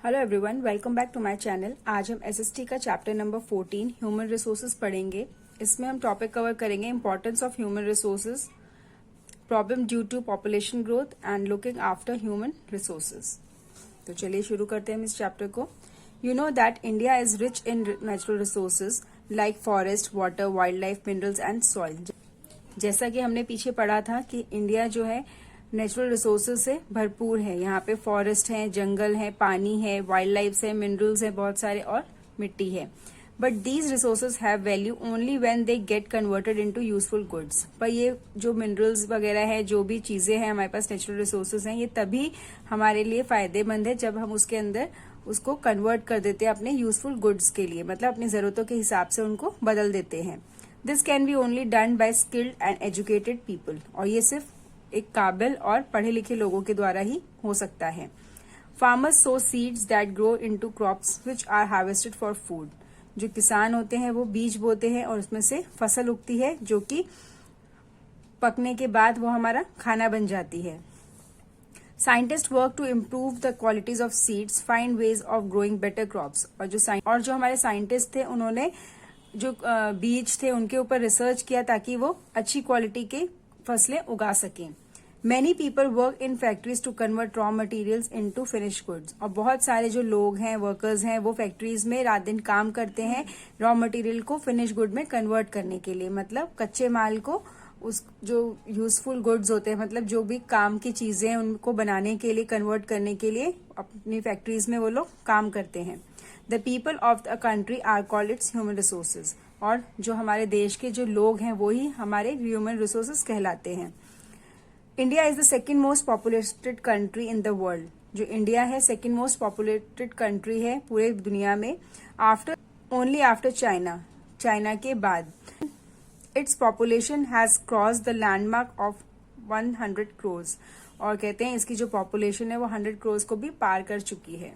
Hello everyone, welcome back to my channel. आज हम SST का चैप्टर नंबर 14 ह्यूमन रिसोर्सेज पढ़ेंगे। इसमें हम टॉपिक कवर करेंगे importance of human resources, problem due to population growth and looking after human resources. तो चलिए शुरू करते हैं हम इस चैप्टर को। You know that India is rich in natural resources like forest, water, wildlife, minerals and soil. जैसा कि हमने पीछे पढ़ा था कि इंडिया जो है नेचुरल रिसोर्सेज से भरपूर है। यहाँ पे फॉरेस्ट है, जंगल है, पानी है, वाइल्ड लाइफ है, मिनरल्स है बहुत सारे, और मिट्टी है। But these resources have value only when they get converted into useful goods. पर ये जो मिनरल्स वगैरह है, जो भी चीजें हैं हमारे पास नेचुरल रिसोर्सेज हैं, ये तभी हमारे लिए फायदेमंद है जब हम उसके अंदर उसको कन्वर्ट कर देते हैं अपने यूजफुल गुड्स के लिए, मतलब अपनी जरूरतों के हिसाब से उनको बदल देते हैं। This can be only done by skilled and educated people. और ये सिर्फ एक काबिल और पढ़े लिखे लोगों के द्वारा ही हो सकता है। Farmers sow seeds that grow into crops which are harvested for food. जो किसान होते हैं वो बीज बोते हैं और उसमें से फसल उगती है जो कि पकने के बाद वो हमारा खाना बन जाती है। Scientist work to improve the qualities of seeds, find ways of growing better crops. और जो हमारे साइंटिस्ट थे उन्होंने जो बीज थे उनके ऊपर रिसर्च किया ताकि वो अच्छी क्वालिटी के फसलें उगा सकें। Many people work in factories to convert raw materials into finished goods। और बहुत सारे जो लोग हैं, वर्कर्स हैं, वो फैक्ट्रीज में रात दिन काम करते हैं रॉ मटेरियल को फिनिश गुड में कन्वर्ट करने के लिए, मतलब कच्चे माल को उस जो यूजफुल गुड्स होते हैं, मतलब जो भी काम की चीजें हैं उनको बनाने के लिए, कन्वर्ट करने के लिए अपनी फैक्ट्रीज में वो लोग काम करते हैं। The people of the country are called its human resources. और जो हमारे देश के जो लोग हैं वो ही हमारे ह्यूमन रिसोर्सेज कहलाते हैं। India is the second most populated country in the world. जो इंडिया है सेकेंड मोस्ट पॉपुलेटेड कंट्री है पूरे दुनिया में, ओनली आफ्टर चाइना, चाइना के बाद। Its population has cross the landmark of 100 crore. और कहते हैं इसकी जो पॉपुलेशन है वो 100 करोड़ को भी पार कर चुकी है।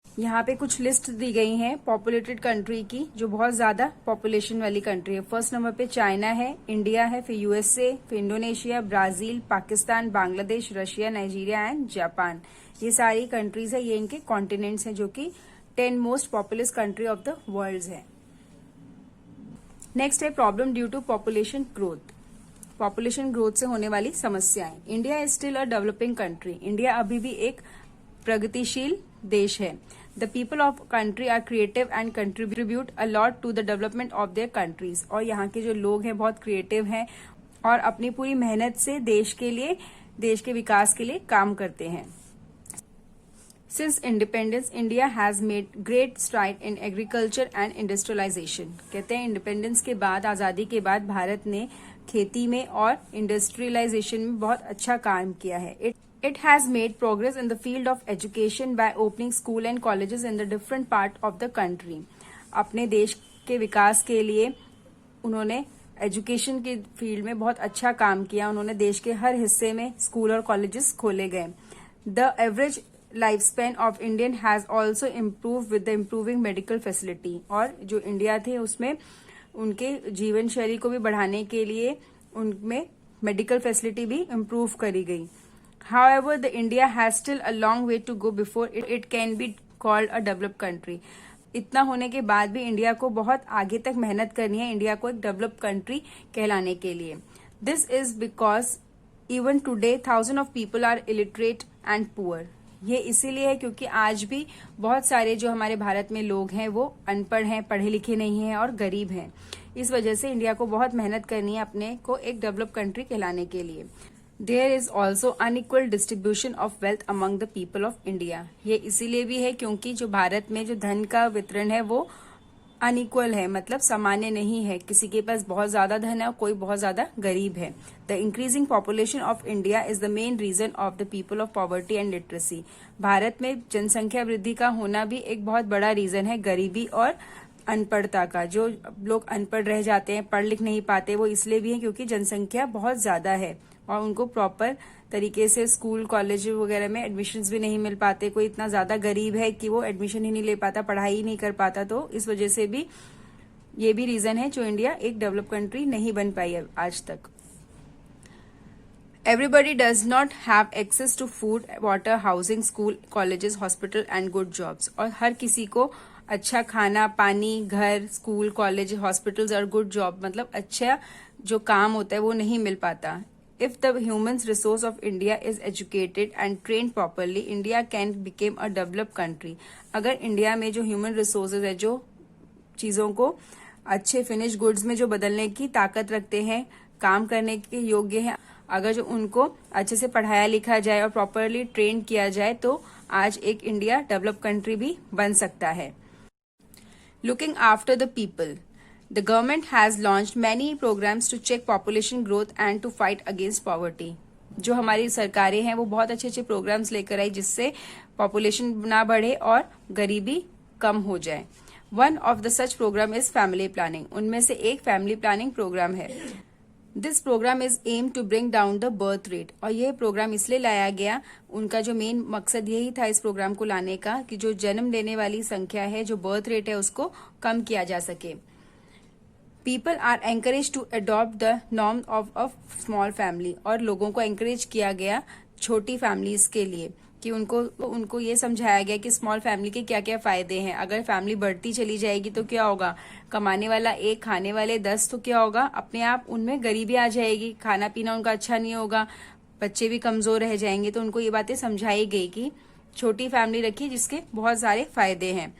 यहाँ पे कुछ लिस्ट दी गई हैं पॉपुलेटेड कंट्री की, जो बहुत ज्यादा पॉपुलेशन वाली कंट्री है। फर्स्ट नंबर पे चाइना है, इंडिया है, फिर यूएसए, फिर Indonesia, Brazil, Pakistan, Bangladesh, Russia, Nigeria and Japan. ये सारी कंट्रीज है, ये इनके कॉन्टिनेंट्स हैं जो कि 10 most populous country of the world है। नेक्स्ट है problem due to population growth. Population growth से होने वाली समस्याएं। India is still a developing country. India अभी भी एक प्रगतिशील देश है। The people of country are creative and contribute a lot to the development of their countries। और यहाँ के जो लोग हैं बहुत क्रिएटिव हैं और अपनी पूरी मेहनत से देश के विकास के लिए काम करते हैं। Since independence, India has made great stride in agriculture and industrialization। कहते हैं इंडिपेंडेंस के बाद, आजादी के बाद भारत ने खेती में और इंडस्ट्रियलाइजेशन में बहुत अच्छा काम किया है। It has made progress in the field of education by opening school and colleges in the different part of the country। अपने देश के विकास के लिए उन्होंने एजुकेशन के फील्ड में बहुत अच्छा काम किया। उन्होंने देश के हर हिस्से में स्कूल और कॉलेजेस खोले गए। The average lifespan of Indian has also improved with the improving medical facility। और जो इंडिया थे उसमें उनके जीवन शैली को भी बढ़ाने के लिए उनमें मेडिकल फैसिलिटी भी इम्प्रूव करी गई। However, the India has still a long way to go before it can be called a developed country। इतना होने के बाद भी इंडिया को बहुत आगे तक मेहनत करनी है इंडिया को एक डेवलप्ड कंट्री कहलाने के लिए। This is because even today thousands of people are illiterate and poor। ये इसीलिए है क्योंकि आज भी बहुत सारे जो हमारे भारत में लोग हैं वो अनपढ़ हैं, पढ़े लिखे नहीं हैं और गरीब हैं। इस वजह से इंडिया को बहुत मेहनत करनी है अपने को एक डेवलप्ड कंट्री कहलाने के लिए। There is also unequal distribution of wealth among the people of India। ये इसीलिए भी है क्योंकि जो भारत में जो धन का वितरण है वो अनइक्वल है, मतलब सामान्य नहीं है। किसी के पास बहुत ज्यादा धन है और कोई बहुत ज्यादा गरीब है। The increasing population of India is the main reason of the people of poverty and literacy. Bharat में जनसंख्या वृद्धि का होना भी एक बहुत बड़ा रीजन है गरीबी और अनपढ़ता का। जो लोग अनपढ़ रह जाते हैं, पढ़ लिख नहीं पाते, वो इसलिए भी है क्योंकि जनसंख्या बहुत ज्यादा है और उनको प्रॉपर तरीके से स्कूल कॉलेज वगैरह में एडमिशन्स भी नहीं मिल पाते। कोई इतना ज्यादा गरीब है कि वो एडमिशन ही नहीं ले पाता, पढ़ाई ही नहीं कर पाता। तो इस वजह से भी ये भी रीजन है जो इंडिया एक डेवलप कंट्री नहीं बन पाई है आज तक। Everybody does not have access to food, water, housing, school, colleges, hospital and good jobs. और हर किसी को अच्छा खाना, पानी, घर, स्कूल, कॉलेज, हॉस्पिटल्स और गुड जॉब मतलब अच्छा जो काम होता है वो नहीं मिल पाता. If the human resource of India is educated and trained properly, India can become a developed country. अगर इंडिया में जो ह्यूमन रिसोर्सेज है, जो चीजों को अच्छे फिनिश गुड्स में जो बदलने की ताकत रखते हैं, काम करने के योग्य हैं, अगर जो उनको अच्छे से पढ़ाया लिखा जाए और प्रॉपरली ट्रेन किया जाए तो आज एक इंडिया डेवलप कंट्री भी बन सकता है. Looking after the people, the government has launched many programs to check population growth and to fight against poverty. जो हमारी सरकारें हैं वो बहुत अच्छे अच्छे प्रोग्राम्स लेकर आई जिससे पॉपुलेशन ना बढ़े और गरीबी कम हो जाए. One of the such program is family planning. उनमें से एक फैमिली प्लानिंग प्रोग्राम है. This program is aim to bring down the birth rate. और यह प्रोग्राम इसलिए लाया गया, उनका जो मेन मकसद यही था इस प्रोग्राम को लाने का कि जो जन्म लेने वाली संख्या है, जो बर्थ रेट है, उसको कम किया जा सके. People are encourage to adopt the norm of a small family. और लोगों को एंकरेज किया गया छोटी फैमिलीज के लिए कि उनको ये समझाया गया कि स्मॉल फैमिली के क्या क्या फायदे हैं. अगर फैमिली बढ़ती चली जाएगी तो क्या होगा, कमाने वाला एक, खाने वाले 10, तो क्या होगा, अपने आप उनमें गरीबी आ जाएगी, खाना पीना उनका अच्छा नहीं होगा, बच्चे भी कमजोर रह जाएंगे. तो उनको ये बातें समझाई गई कि छोटी फैमिली रखिए जिसके बहुत सारे फायदे हैं.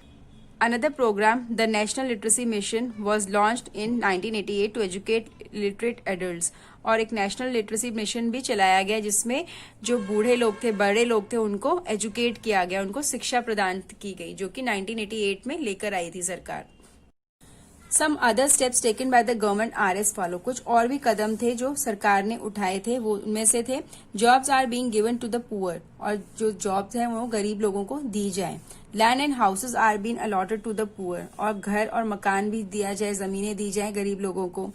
Another program, the National Literacy Mission, was launched in 1988 to educate literate adults. और एक नेशनल लिटरेसी मिशन भी चलाया गया जिसमें जो बूढ़े लोग थे, बड़े लोग थे, उनको एजुकेट किया गया, उनको शिक्षा प्रदान की गई, जो कि 1988 में लेकर आई थी सरकार. Some other steps taken by the government are as follow. कुछ और भी कदम थे जो सरकार ने उठाए थे, वो उनमें से थे jobs are being given to the poor. और जो जॉब्स हैं वो गरीब लोगों को दी जाए. Land and houses are been allotted to the poor. और घर और मकान भी दिया जाए, जमीनें दी जाए गरीब लोगों को.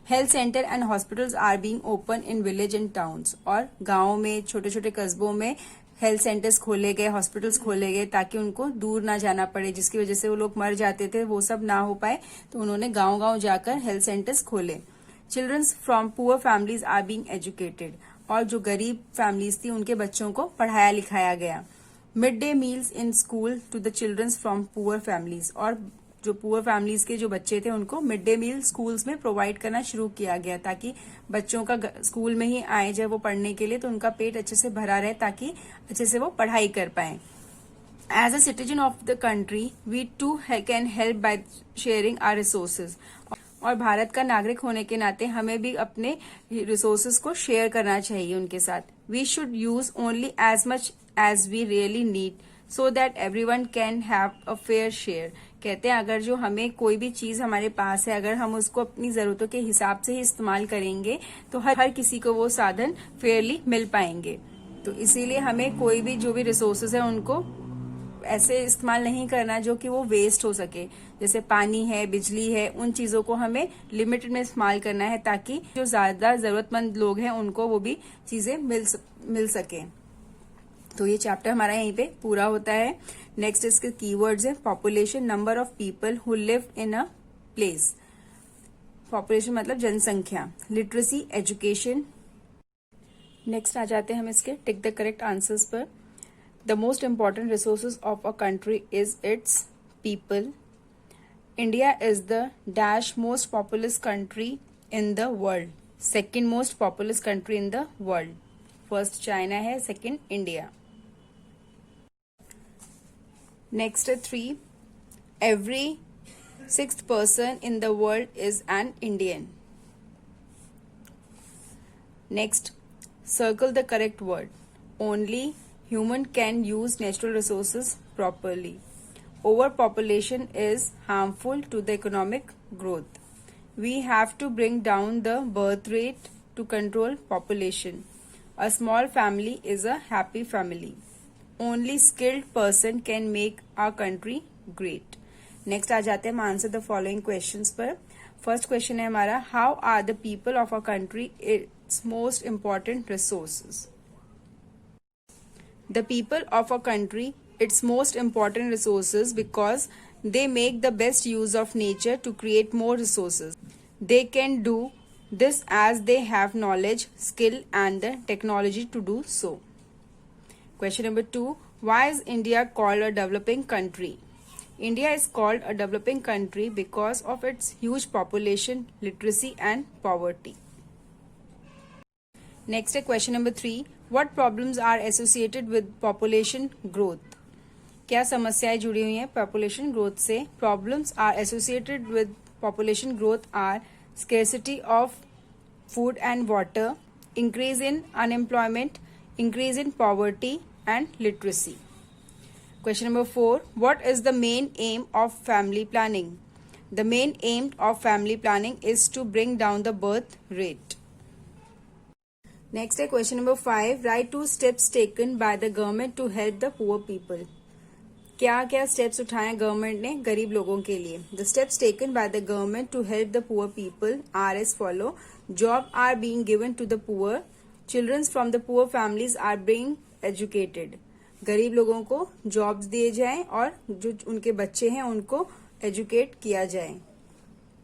Health center and hospitals are being open in village and towns. और गाँव में, छोटे छोटे कस्बों में हेल्थ सेंटर्स खोले गए, हॉस्पिटल्स खोले गए ताकि उनको दूर ना जाना पड़े, जिसकी वजह से वो लोग मर जाते थे, वो सब ना हो पाए. तो उन्होंने गांव गांव जाकर हेल्थ सेंटर्स खोले. Childrens from poor families are being educated. और जो गरीब फैमिलीज थी उनके बच्चों को पढ़ाया लिखाया गया. Mid day meals in school to the childrens from poor families. और जो पुअर फैमिलीज के जो बच्चे थे उनको मिड डे मील स्कूल्स में प्रोवाइड करना शुरू किया गया ताकि बच्चों का स्कूल में ही आए जब वो पढ़ने के लिए तो उनका पेट अच्छे से भरा रहे ताकि अच्छे से वो पढ़ाई कर पाए. As a citizen of the country we too can help by sharing our resources. और भारत का नागरिक होने के नाते हमें भी अपने रिसोर्सेज को शेयर करना चाहिए उनके साथ. We should use only as much as we really need so that everyone can have a fair share. कहते हैं अगर जो हमें कोई भी चीज हमारे पास है, अगर हम उसको अपनी जरूरतों के हिसाब से ही इस्तेमाल करेंगे तो हर किसी को वो साधन फेयरली मिल पाएंगे. तो इसीलिए हमें कोई भी जो भी रिसोर्सेज है उनको ऐसे इस्तेमाल नहीं करना जो कि वो वेस्ट हो सके. जैसे पानी है, बिजली है, उन चीजों को हमें लिमिटेड में इस्तेमाल करना है ताकि जो ज्यादा जरूरतमंद लोग हैं उनको वो भी चीजें मिल सके. तो ये चैप्टर हमारा यहीं पे पूरा होता है. नेक्स्ट इसके कीवर्ड्स है population, number of people who live in a place. Population मतलब जनसंख्या. Literacy, education. नेक्स्ट आ जाते हैं हम इसके टिक द करेक्ट आंसर्स पर. The most important resources of a country is it's people. India is the dash most populous country in the world. Second most populous country in the world. First China है, second India. Next 3. Every 6th person in the world is an Indian. Next, circle the correct word. Only human can use natural resources properly. Overpopulation is harmful to the economic growth. We have to bring down the birth rate to control population. A small family is a happy family. Only skilled person can make our country great. Next आ जाते हैं हम answer the following questions पर. First question है हमारा, how are the people of a country its most important resources. The people of a country its most important resources because they make the best use of nature to create more resources. They can do this as they have knowledge, skill and the technology to do so. Question number 2. Why is India called a developing country? India is called a developing country because of its huge population, literacy and poverty. Next है question number 3. What problems are associated with population growth? क्या समस्याएं जुड़ी हुई हैं population growth से? Problems are associated with population growth are scarcity of food and water, increase in unemployment, increase in poverty and literacy. Question number 4. What is the main aim of family planning? The main aim of family planning is to bring down the birth rate. Next है question number 5. Write 2 steps taken by the government to help the poor people. क्या क्या steps उठाए government ने गरीब लोगों के लिए? The steps taken by the government to help the poor people are as follow. Job are being given to the poor. Childrens from the poor families are being educated. गरीब लोगों को jobs दिए जाएं और जो उनके बच्चे हैं उनको एजुकेट किया जाए.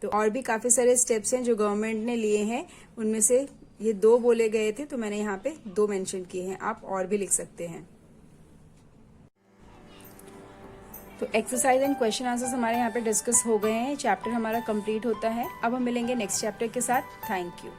तो और भी काफी सारे स्टेप्स हैं जो गवर्नमेंट ने लिए हैं. उनमें से ये 2 बोले गए थे तो मैंने यहाँ पे 2 मेंशन किए हैं. आप और भी लिख सकते हैं. तो एक्सरसाइज एंड क्वेश्चन आंसर्स हमारे यहाँ पे डिस्कस हो गए हैं. चैप्टर हमारा कंप्लीट होता है. अब हम मिलेंगे नेक्स्ट चैप्टर के साथ. Thank you.